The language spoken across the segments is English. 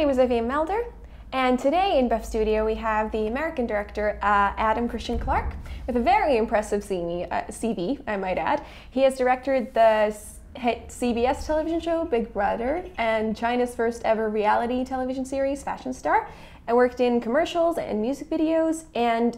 name is Vivian Melder, and today in PÖFF Studio we have the American director Adam Christian Clark with a very impressive CV, I might add. He has directed the hit CBS television show Big Brother and China's first ever reality television series Fashion Star, and worked in commercials and music videos. And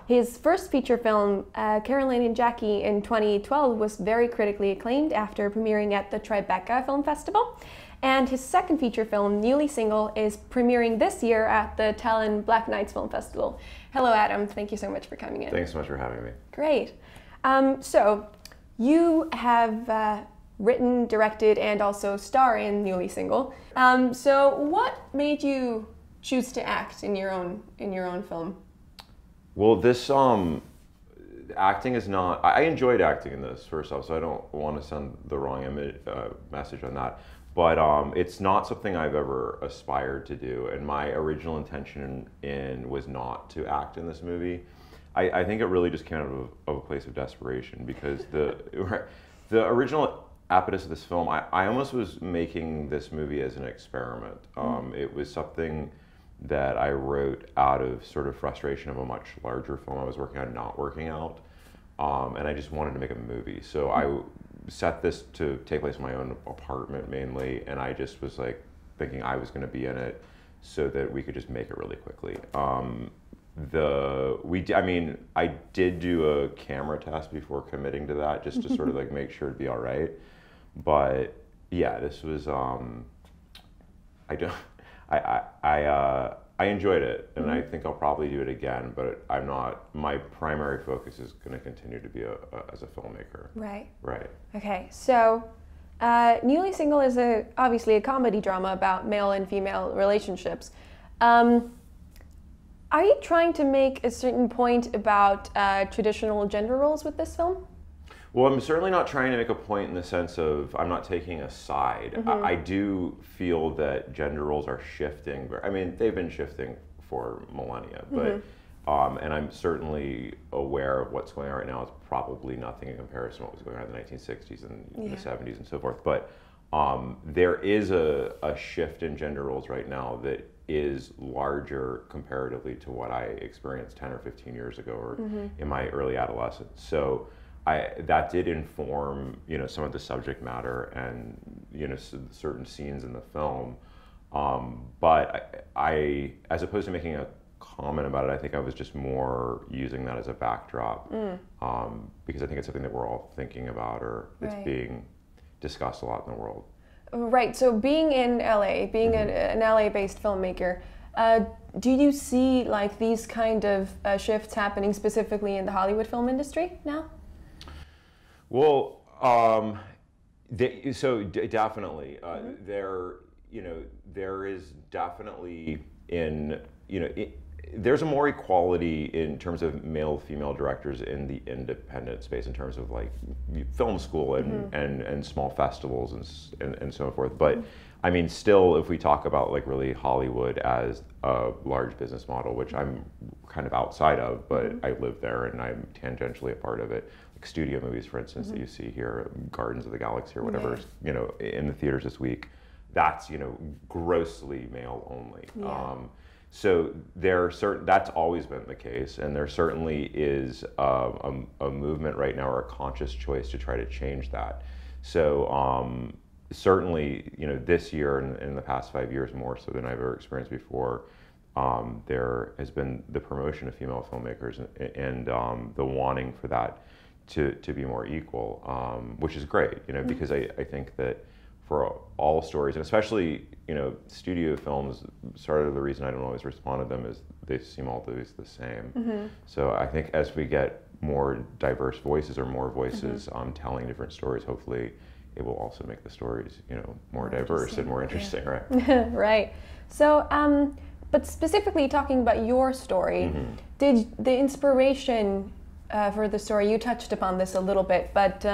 his first feature film, Caroline and Jackie, in 2012 was very critically acclaimed after premiering at the Tribeca Film Festival. And his second feature film, Newly Single, is premiering this year at the Tallinn Black Nights Film Festival. Hello, Adam. Thank you so much for coming in. Thanks so much for having me. Great. So you have written, directed, and also star in Newly Single. So what made you choose to act in your own film? Well, this acting is not. I enjoyed acting in this, first off, so I don't want to send the wrong message on that. But it's not something I've ever aspired to do, and my original intention was not to act in this movie. I think it really just came out of a place of desperation, because the original impetus of this film, I almost was making this movie as an experiment. It was something that I wrote out of sort of frustration of a much larger film I was working on not working out, and I just wanted to make a movie. So I set this to take place in my own apartment mainly, and I just was like thinking I was going to be in it so that we could just make it really quickly. I did do a camera test before committing to that, just to sort of like make sure it'd be all right. But yeah, this was I enjoyed it, and I think I'll probably do it again, but I'm not, my primary focus is going to continue to be as a filmmaker. Right. Right. Okay, so Newly Single is obviously a comedy drama about male and female relationships. Are you trying to make a certain point about traditional gender roles with this film? Well, I'm certainly not trying to make a point in the sense of I'm not taking a side. I do feel that gender roles are shifting. I mean, they've been shifting for millennia, but and I'm certainly aware of what's going on right now. It's probably nothing in comparison to what was going on in the 1960s and the 70s and so forth. But there is a shift in gender roles right now that is larger comparatively to what I experienced 10 or 15 years ago, or in my early adolescence. So that did inform, some of the subject matter and, certain scenes in the film. But I, as opposed to making a comment about it, I think I was just more using that as a backdrop, because I think it's something that we're all thinking about, or it's being discussed a lot in the world. Right. So being in LA, being an LA-based filmmaker, do you see like these kind of shifts happening specifically in the Hollywood film industry now? Well, definitely, there is definitely there's a more equality in terms of male-female directors in the independent space, in terms of like film school and small festivals and so forth. But I mean, still, if we talk about like really Hollywood as a large business model, which I'm kind of outside of, but I live there and I'm tangentially a part of it. Like studio movies, for instance, that you see here, Guardians of the Galaxy or whatever, in the theaters this week, that's grossly male only. So that's always been the case, and there certainly is a movement right now, or a conscious choice to try to change that. So certainly, this year and in the past 5 years, more so than I've ever experienced before, there has been the promotion of female filmmakers and the wanting for that to be more equal, which is great, because I think that for all stories, and especially, studio films, sort of the reason I don't always respond to them is they seem always the same. So I think as we get more diverse voices, or more voices telling different stories, hopefully it will also make the stories, more diverse and more interesting, right? Right. So, but specifically talking about your story, did the inspiration for the story, you touched upon this a little bit, but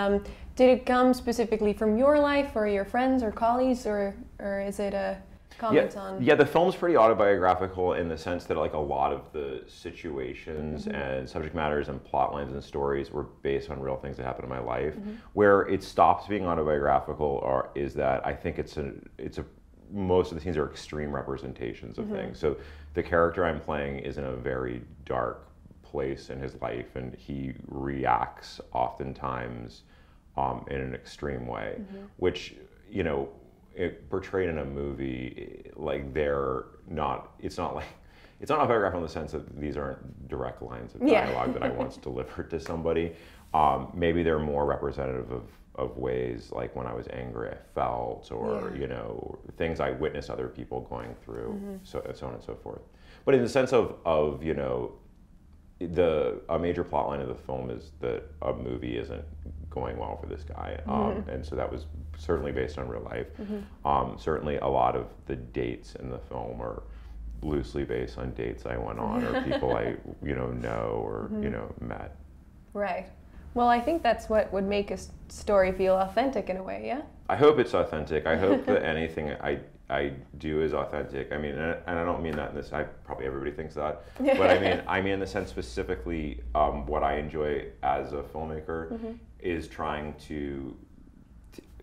did it come specifically from your life or your friends or colleagues, or is it a comment on? Yeah, the film's pretty autobiographical in the sense that like a lot of the situations and subject matters and plot lines and stories were based on real things that happened in my life. Where it stops being autobiographical is that I think it's a most of the scenes are extreme representations of things. So the character I'm playing is in a very dark place in his life, and he reacts oftentimes in an extreme way, which, you know, it portrayed in a movie, like it's not a paragraph in the sense that these aren't direct lines of dialogue that I once delivered to somebody. Maybe they're more representative of ways like when I was angry I felt, or you know, things I witnessed other people going through, so on and so forth. But in the sense of you know, a major plot line of the film is that a movie isn't going well for this guy, and so that was certainly based on real life. Certainly a lot of the dates in the film are loosely based on dates I went on or people I know or met. Right. Well, I think that's what would make a story feel authentic in a way, yeah? I hope it's authentic. I hope that anything I do is authentic. I mean, and I don't mean that in this, probably everybody thinks that, but I mean in the sense specifically, what I enjoy as a filmmaker is trying to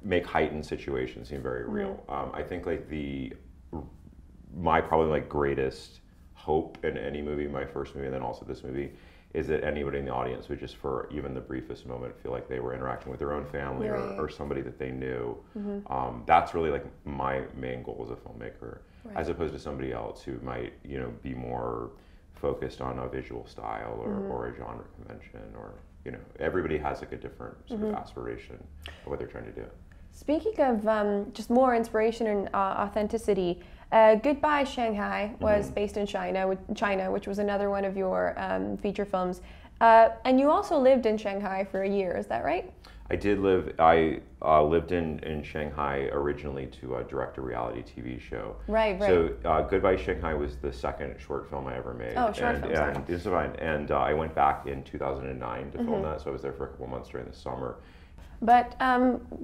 make heightened situations seem very real. I think like my probably like greatest hope in any movie, my first movie and then also this movie, is that anybody in the audience would just for even the briefest moment feel like they were interacting with their own family or somebody that they knew. That's really like my main goal as a filmmaker, as opposed to somebody else who might be more focused on a visual style or a genre convention, or everybody has like a different sort of aspiration of what they're trying to do. Speaking of just more inspiration and authenticity, Goodbye Shanghai was based in China, which was another one of your feature films. And you also lived in Shanghai for a year, is that right? I did live, I lived in Shanghai originally to direct a reality TV show. Right. So Goodbye Shanghai was the second short film I ever made. Oh, short film, sorry. This is fine. And I went back in 2009 to film that, so I was there for a couple months during the summer. But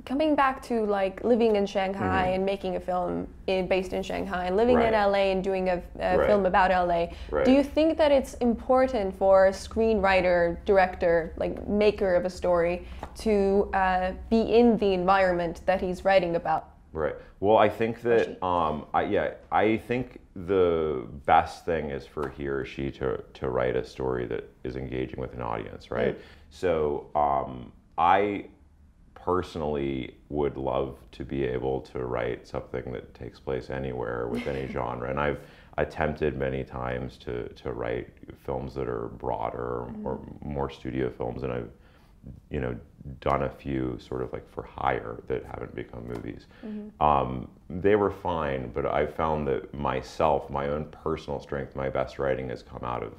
coming back to like living in Shanghai and making a film based in Shanghai, and living in LA and doing a film about LA, do you think that it's important for a screenwriter, director, like maker of a story to be in the environment that he's writing about? Right. Well, I think that I think the best thing is for he or she to write a story that is engaging with an audience, right? So I personally would love to be able to write something that takes place anywhere with any genre, and I've attempted many times to write films that are broader or more studio films, and I've done a few sort of like for hire that haven't become movies. They were fine, but I found that my own personal strength, my best writing has come out of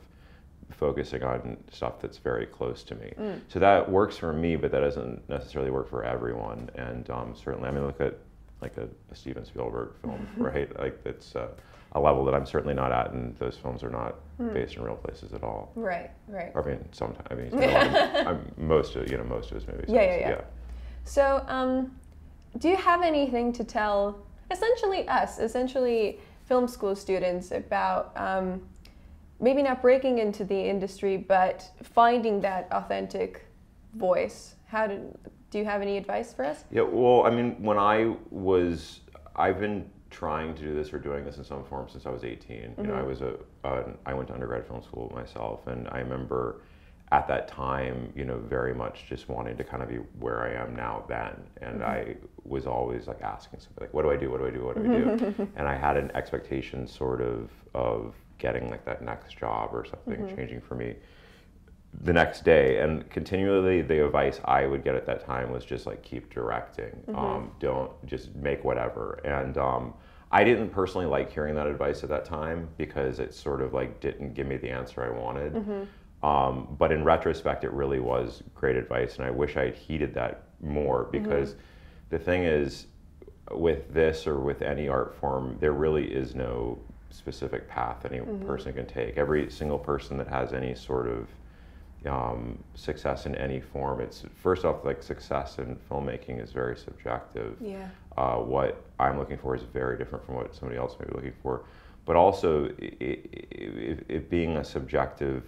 focusing on stuff that's very close to me. So that works for me, but that doesn't necessarily work for everyone. And certainly, I mean, look at like a Steven Spielberg film, right? Like it's a level that I'm certainly not at, and those films are not based in real places at all. Right. I mean, sometimes. I mean, most of his movies. Yeah. So, do you have anything to tell, essentially film school students about? Maybe not breaking into the industry, but finding that authentic voice. Do you have any advice for us? Yeah, well, I mean, I've been trying to do this or doing this in some form since I was 18. I went to undergrad film school myself, and I remember at that time, very much just wanting to kind of be where I am now then. And I was always like asking somebody, like, what do I do? And I had an expectation sort of getting like that next job or something changing for me the next day, and continually the advice I would get at that time was just like keep directing, don't just make whatever. And I didn't personally like hearing that advice at that time because it sort of like didn't give me the answer I wanted. But in retrospect, it really was great advice, and I wish I'd heeded that more, because the thing is, with this or with any art form, there really is no specific path any person can take. Every single person that has any sort of success in any form, it's first off, like, success in filmmaking is very subjective. What I'm looking for is very different from what somebody else may be looking for, but also it being a subjective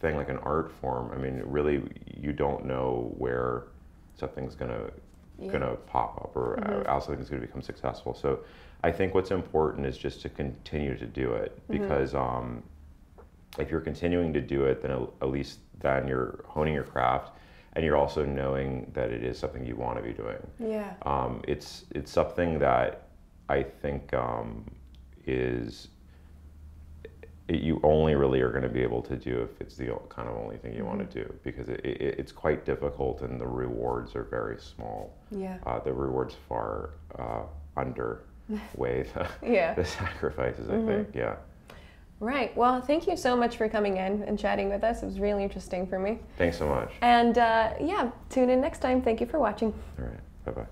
thing, like an art form, I mean, really, you don't know where something's gonna going to pop up or how something's going to become successful. So I think what's important is just to continue to do it, because if you're continuing to do it, then at least then you're honing your craft, and you're also knowing that it is something you want to be doing. Yeah. It's something that I think you only really are going to be able to do if it's the kind of only thing you want to do, because it's quite difficult and the rewards are very small. Yeah. The rewards far underweigh the sacrifices, I think. Yeah. Right. Well, thank you so much for coming in and chatting with us. It was really interesting for me. Thanks so much. And yeah, tune in next time. Thank you for watching. All right. Bye-bye.